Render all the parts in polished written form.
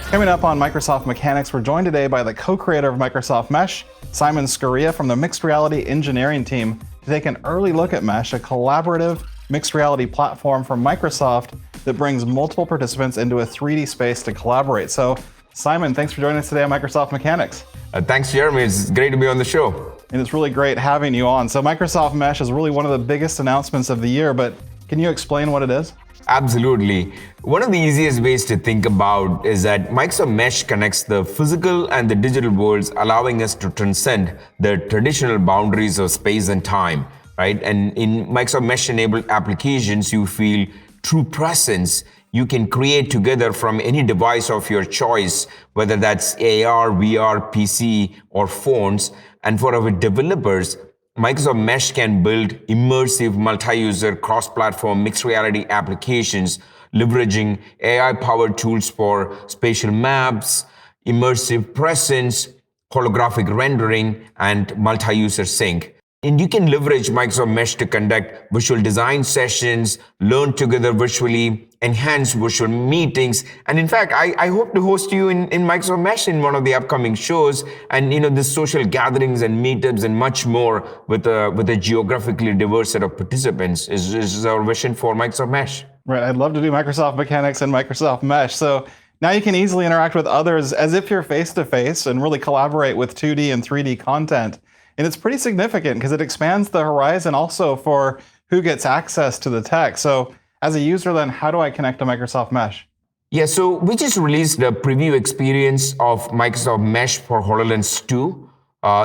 Coming up on Microsoft Mechanics, we're joined today by the co-creator of Microsoft Mesh, Simon Scaria from the Mixed Reality Engineering team, to take an early look at Mesh, a collaborative mixed reality platform from Microsoft that brings multiple participants into a 3D space to collaborate. So, Simon, thanks for joining us today on Microsoft Mechanics. Thanks, Jeremy. It's great to be on the show. And it's really great having you on. So Microsoft Mesh is really one of the biggest announcements of the year, but can you explain what it is? Absolutely. One of the easiest ways to think about is that Microsoft Mesh connects the physical and the digital worlds, allowing us to transcend the traditional boundaries of space and time, right? And in Microsoft Mesh-enabled applications, you feel true presence. You can create together from any device of your choice, whether that's AR, VR, PC, or phones. And for our developers, Microsoft Mesh can build immersive, multi-user, cross-platform mixed reality applications, leveraging AI-powered tools for spatial maps, immersive presence, holographic rendering, and multi-user sync. And you can leverage Microsoft Mesh to conduct visual design sessions, learn together virtually, enhance virtual meetings. And in fact, I hope to host you in Microsoft Mesh in one of the upcoming shows. And the social gatherings and meetups and much more with a geographically diverse set of participants is our vision for Microsoft Mesh. Right, I'd love to do Microsoft Mechanics and Microsoft Mesh. So now you can easily interact with others as if you're face-to-face and really collaborate with 2D and 3D content. And it's pretty significant because it expands the horizon also for who gets access to the tech. So as a user then, how do I connect to Microsoft Mesh? Yeah, so we just released the preview experience of Microsoft Mesh for HoloLens 2.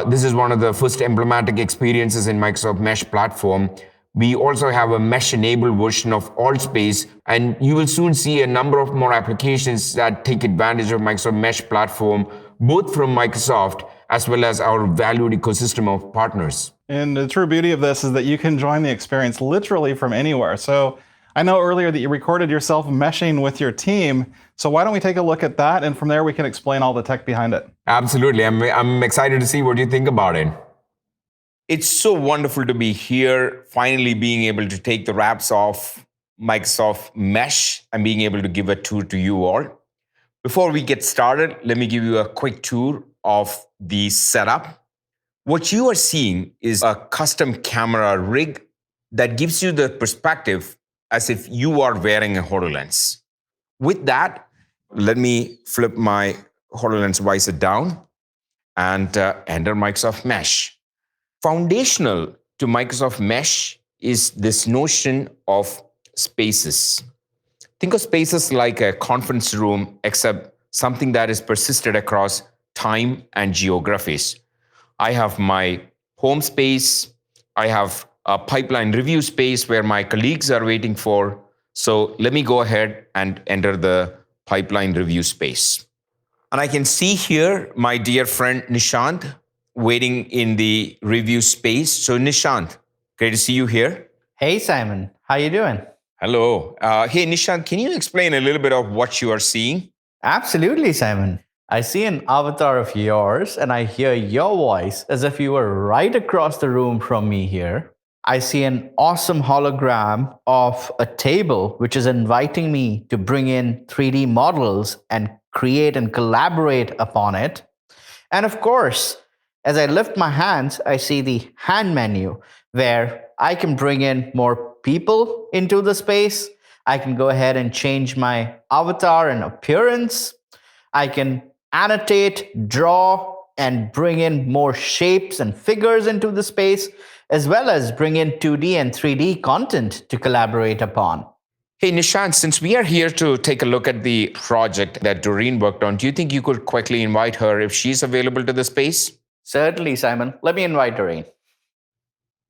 This is one of the first emblematic experiences in Microsoft Mesh platform. We also have a mesh-enabled version of AltSpace, and you will soon see a number of more applications that take advantage of Microsoft Mesh platform, both from Microsoft as well as our valued ecosystem of partners. And the true beauty of this is that you can join the experience literally from anywhere. So I know earlier that you recorded yourself meshing with your team. So why don't we take a look at that, and from there we can explain all the tech behind it. Absolutely. I'm excited to see what you think about it. It's so wonderful to be here, finally being able to take the wraps off Microsoft Mesh and being able to give a tour to you all. Before we get started, let me give you a quick tour of the setup. What you are seeing is a custom camera rig that gives you the perspective as if you are wearing a HoloLens. With that, let me flip my HoloLens visor down and enter Microsoft Mesh. Foundational to Microsoft Mesh is this notion of spaces. Think of spaces like a conference room, except something that is persisted across time and geographies. I have my home space. I have a pipeline review space where my colleagues are waiting for. So let me go ahead and enter the pipeline review space. And I can see here my dear friend Nishant waiting in the review space. So Nishant, great to see you here. Hey, Simon. How you doing? Hello. Hey, Nishant, can you explain a little bit of what you are seeing? Absolutely, Simon. I see an avatar of yours and I hear your voice as if you were right across the room from me here. I see an awesome hologram of a table which is inviting me to bring in 3D models and create and collaborate upon it. And of course, as I lift my hands, I see the hand menu where I can bring in more people into the space. I can go ahead and change my avatar and appearance. I can annotate, draw, and bring in more shapes and figures into the space, as well as bring in 2D and 3D content to collaborate upon. Hey, Nishant, since we are here to take a look at the project that Doreen worked on, do you think you could quickly invite her if she's available to the space? Certainly, Simon. Let me invite her in.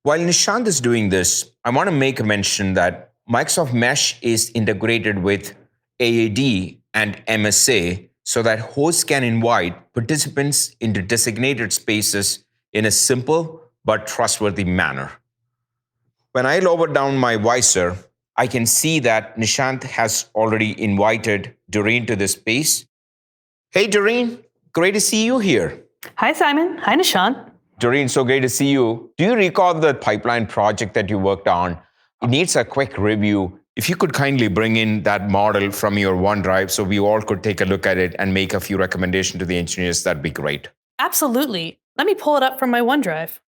While Nishant is doing this, I want to make a mention that Microsoft Mesh is integrated with AAD and MSA so that hosts can invite participants into designated spaces in a simple but trustworthy manner. When I lower down my visor, I can see that Nishant has already invited Doreen to this space. Hey, Doreen, great to see you here. Hi, Simon. Hi, Nishant. Doreen, so great to see you. Do you recall the pipeline project that you worked on? It needs a quick review. If you could kindly bring in that model from your OneDrive so we all could take a look at it and make a few recommendations to the engineers, that'd be great. Absolutely. Let me pull it up from my OneDrive.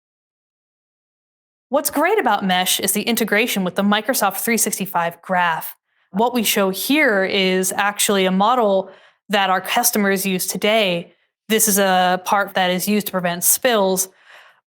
What's great about Mesh is the integration with the Microsoft 365 graph. What we show here is actually a model that our customers use today. This is a part that is used to prevent spills.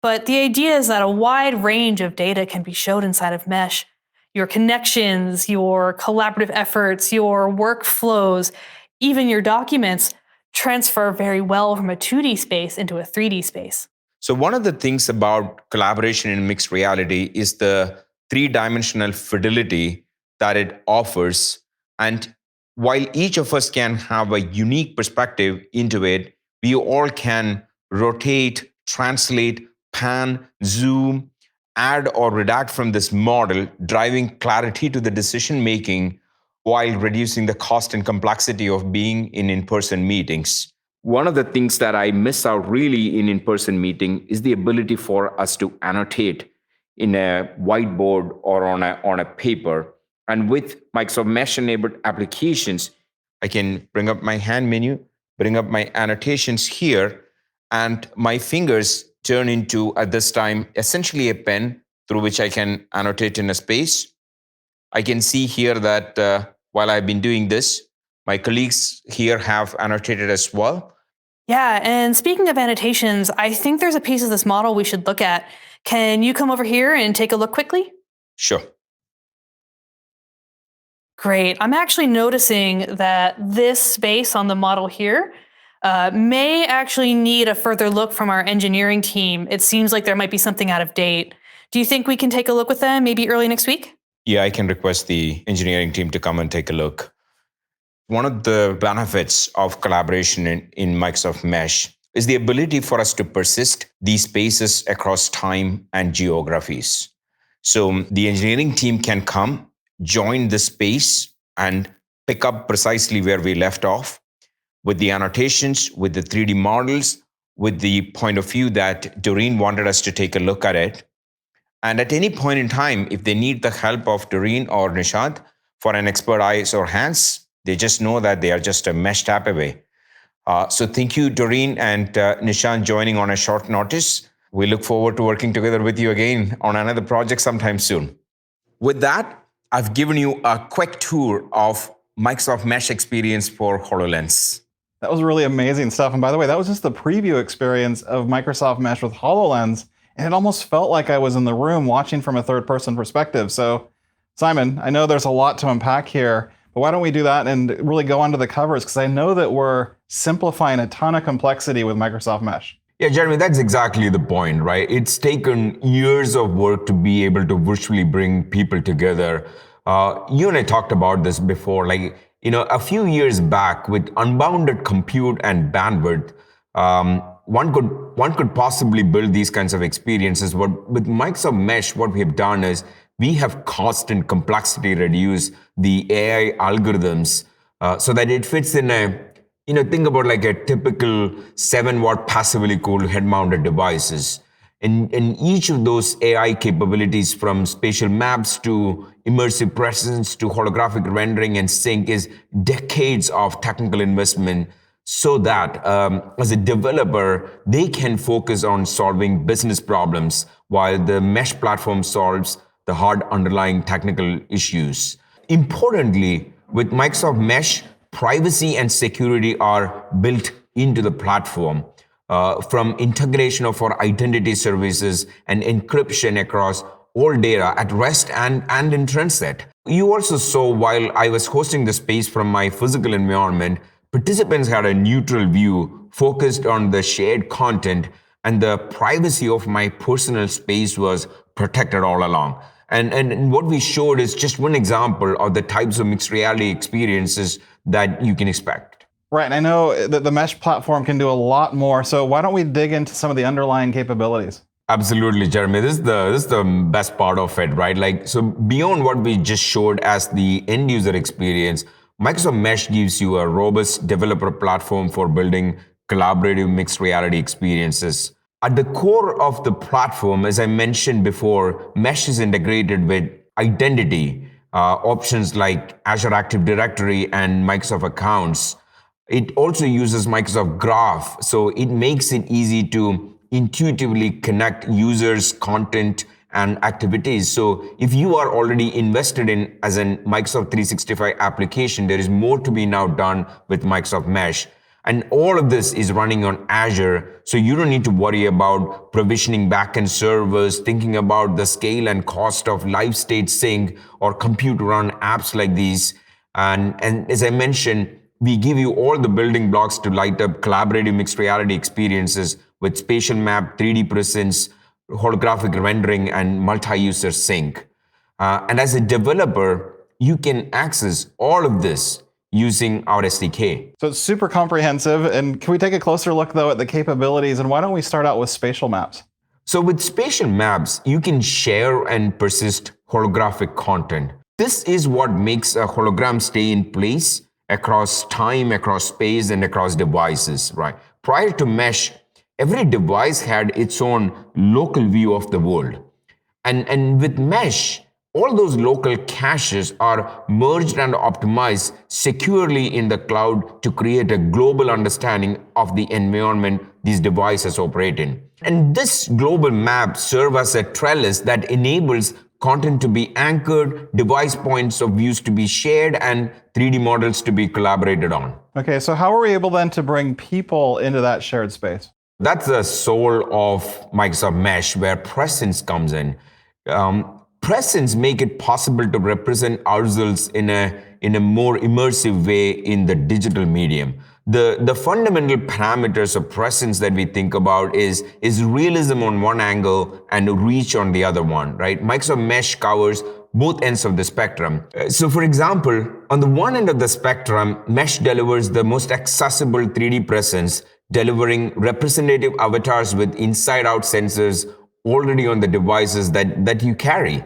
But the idea is that a wide range of data can be showed inside of Mesh. Your connections, your collaborative efforts, your workflows, even your documents transfer very well from a 2D space into a 3D space. So one of the things about collaboration in mixed reality is the three-dimensional fidelity that it offers. And while each of us can have a unique perspective into it, we all can rotate, translate, pan, zoom, add or redact from this model, driving clarity to the decision-making while reducing the cost and complexity of being in in-person meetings. One of the things that I miss out really in in-person meeting is the ability for us to annotate in a whiteboard or on a paper. And with Microsoft Mesh-enabled applications, I can bring up my hand menu, bring up my annotations here, and my fingers turn into, at this time, essentially a pen through which I can annotate in a space. I can see here that while I've been doing this, my colleagues here have annotated as well. Yeah, and speaking of annotations, I think there's a piece of this model we should look at. Can you come over here and take a look quickly? Sure. Great. I'm actually noticing that this space on the model here may actually need a further look from our engineering team. It seems like there might be something out of date. Do you think we can take a look with them maybe early next week? Yeah, I can request the engineering team to come and take a look. One of the benefits of collaboration in Microsoft Mesh is the ability for us to persist these spaces across time and geographies. So the engineering team can come, join the space, and pick up precisely where we left off with the annotations, with the 3D models, with the point of view that Doreen wanted us to take a look at it. And at any point in time, if they need the help of Doreen or Nishant for an expert eyes or hands, they just know that they are just a mesh tap away. So thank you, Doreen and Nishant, joining on a short notice. We look forward to working together with you again on another project sometime soon. With that, I've given you a quick tour of Microsoft Mesh experience for HoloLens. That was really amazing stuff. And by the way, that was just the preview experience of Microsoft Mesh with HoloLens. And it almost felt like I was in the room watching from a third-person perspective. So, Simon, I know there's a lot to unpack here, but why don't we do that and really go onto the covers? Because I know that we're simplifying a ton of complexity with Microsoft Mesh. Yeah, Jeremy, that's exactly the point, right? It's taken years of work to be able to virtually bring people together. You and I talked about this before, a few years back with unbounded compute and bandwidth, one could possibly build these kinds of experiences. But with Microsoft Mesh, what we have done is we have cost and complexity reduced the AI algorithms so that it fits in think about like a typical 7-watt passively cooled head-mounted devices. And each of those AI capabilities, from spatial maps to immersive presence to holographic rendering and sync, is decades of technical investment so that as a developer, they can focus on solving business problems while the Mesh platform solves the hard underlying technical issues. Importantly, with Microsoft Mesh, privacy and security are built into the platform. From integration of our identity services and encryption across all data at rest and in transit. You also saw while I was hosting the space from my physical environment, participants had a neutral view focused on the shared content, and the privacy of my personal space was protected all along. And what we showed is just one example of the types of mixed reality experiences that you can expect. Right, and I know that the Mesh platform can do a lot more, so why don't we dig into some of the underlying capabilities? Absolutely, Jeremy. This is the best part of it, right? So beyond what we just showed as the end user experience, Microsoft Mesh gives you a robust developer platform for building collaborative mixed reality experiences. At the core of the platform, as I mentioned before, Mesh is integrated with identity, options like Azure Active Directory and Microsoft Accounts. It also uses Microsoft Graph, so it makes it easy to intuitively connect users, content, and activities. So if you are already invested in as a Microsoft 365 application, there is more to be now done with Microsoft Mesh. And all of this is running on Azure, so you don't need to worry about provisioning backend servers, thinking about the scale and cost of live state sync or compute run apps like these. And as I mentioned, we give you all the building blocks to light up collaborative mixed reality experiences with spatial map, 3D presence, holographic rendering, and multi-user sync. And as a developer, you can access all of this using our SDK. So it's super comprehensive. And can we take a closer look, though, at the capabilities? And why don't we start out with spatial maps? So with spatial maps, you can share and persist holographic content. This is what makes a hologram stay in place across time, across space, and across devices, right? Prior to Mesh, every device had its own local view of the world. And with Mesh, all those local caches are merged and optimized securely in the cloud to create a global understanding of the environment these devices operate in. And this global map serves as a trellis that enables content to be anchored, device points of views to be shared, and 3D models to be collaborated on. Okay, so how are we able then to bring people into that shared space? That's the soul of Microsoft Mesh, where presence comes in. Presence make it possible to represent ourselves in a more immersive way in the digital medium. The fundamental parameters of presence that we think about is realism on one angle and reach on the other one, right? Microsoft Mesh covers both ends of the spectrum. So for example, on the one end of the spectrum, Mesh delivers the most accessible 3D presence, delivering representative avatars with inside-out sensors already on the devices that you carry.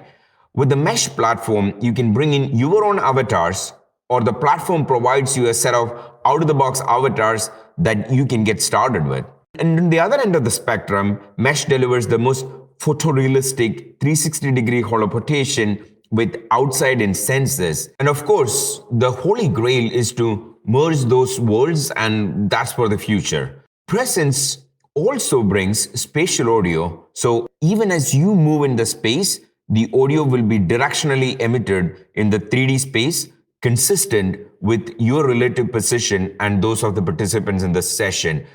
With the Mesh platform, you can bring in your own avatars, or the platform provides you a set of out-of-the-box avatars that you can get started with. And on the other end of the spectrum, Mesh delivers the most photorealistic 360-degree holoportation with outside-in senses. And of course, the holy grail is to merge those worlds, and that's for the future. Presence also brings spatial audio, so even as you move in the space, the audio will be directionally emitted in the 3D space, consistent with your relative position and those of the participants in the session.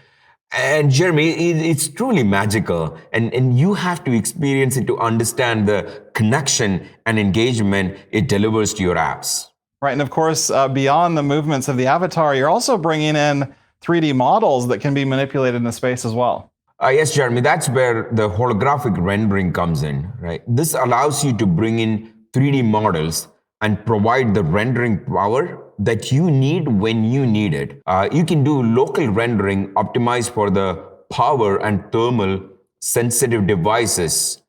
And Jeremy, it's truly magical, and you have to experience it to understand the connection and engagement it delivers to your apps. Right, and of course, beyond the movements of the avatar, you're also bringing in 3D models that can be manipulated in the space as well. Yes, Jeremy, that's where the holographic rendering comes in, right? This allows you to bring in 3D models and provide the rendering power that you need when you need it. You can do local rendering optimized for the power and thermal sensitive devices.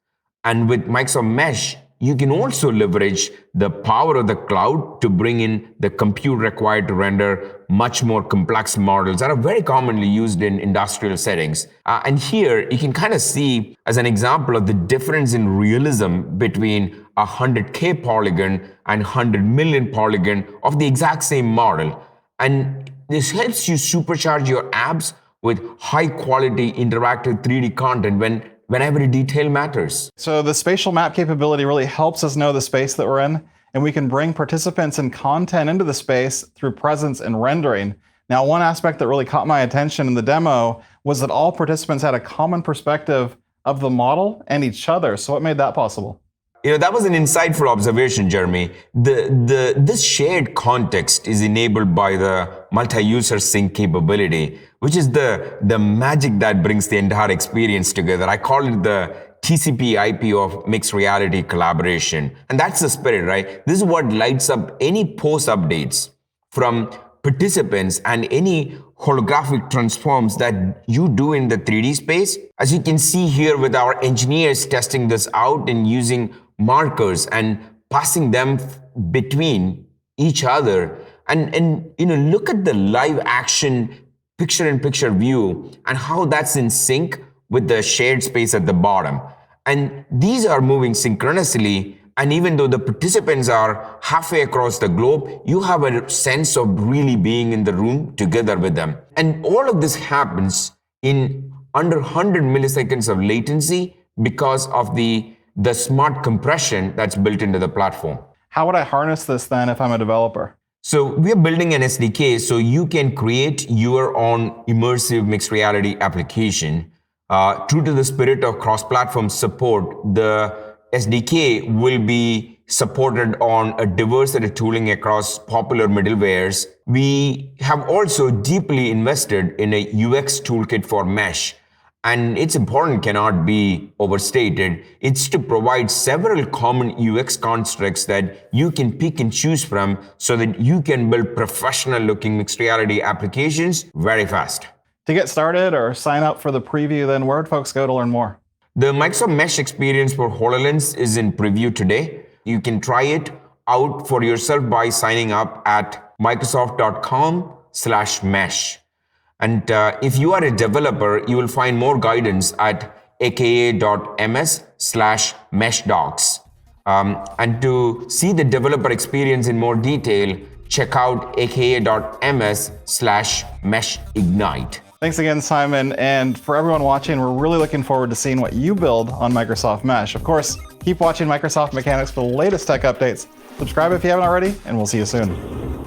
And with Microsoft Mesh, you can also leverage the power of the cloud to bring in the compute required to render much more complex models that are very commonly used in industrial settings. And here you can kind of see as an example of the difference in realism between 100K polygon and 100 million polygon of the exact same model. And this helps you supercharge your apps with high quality interactive 3D content when every detail matters. So the spatial map capability really helps us know the space that we're in, and we can bring participants and content into the space through presence and rendering. Now, one aspect that really caught my attention in the demo was that all participants had a common perspective of the model and each other. So what made that possible? That was an insightful observation, Jeremy. This shared context is enabled by the multi-user sync capability, which is the magic that brings the entire experience together. I call it the TCP IP of mixed reality collaboration. And that's the spirit, right? This is what lights up any post updates from participants and any holographic transforms that you do in the 3D space. As you can see here with our engineers testing this out and using markers and passing them between each other. And look at the live action picture-in-picture view and how that's in sync with the shared space at the bottom. And these are moving synchronously And even though the participants are halfway across the globe, you have a sense of really being in the room together with them. And all of this happens in under 100 milliseconds of latency because of the smart compression that's built into the platform. How would I harness this then if I'm a developer? So we're building an SDK so you can create your own immersive mixed reality application. True to the spirit of cross-platform support, the SDK will be supported on a diverse set of tooling across popular middlewares. We have also deeply invested in a UX toolkit for Mesh. And its importance cannot be overstated. It's to provide several common UX constructs that you can pick and choose from so that you can build professional-looking mixed reality applications very fast. To get started or sign up for the preview, then where would folks go to learn more? The Microsoft Mesh experience for HoloLens is in preview today. You can try it out for yourself by signing up at microsoft.com/mesh. And if you are a developer, you will find more guidance at aka.ms/meshdocs. And to see the developer experience in more detail, check out aka.ms/meshignite. Thanks again, Simon. And for everyone watching, we're really looking forward to seeing what you build on Microsoft Mesh. Of course, keep watching Microsoft Mechanics for the latest tech updates. Subscribe if you haven't already, and we'll see you soon.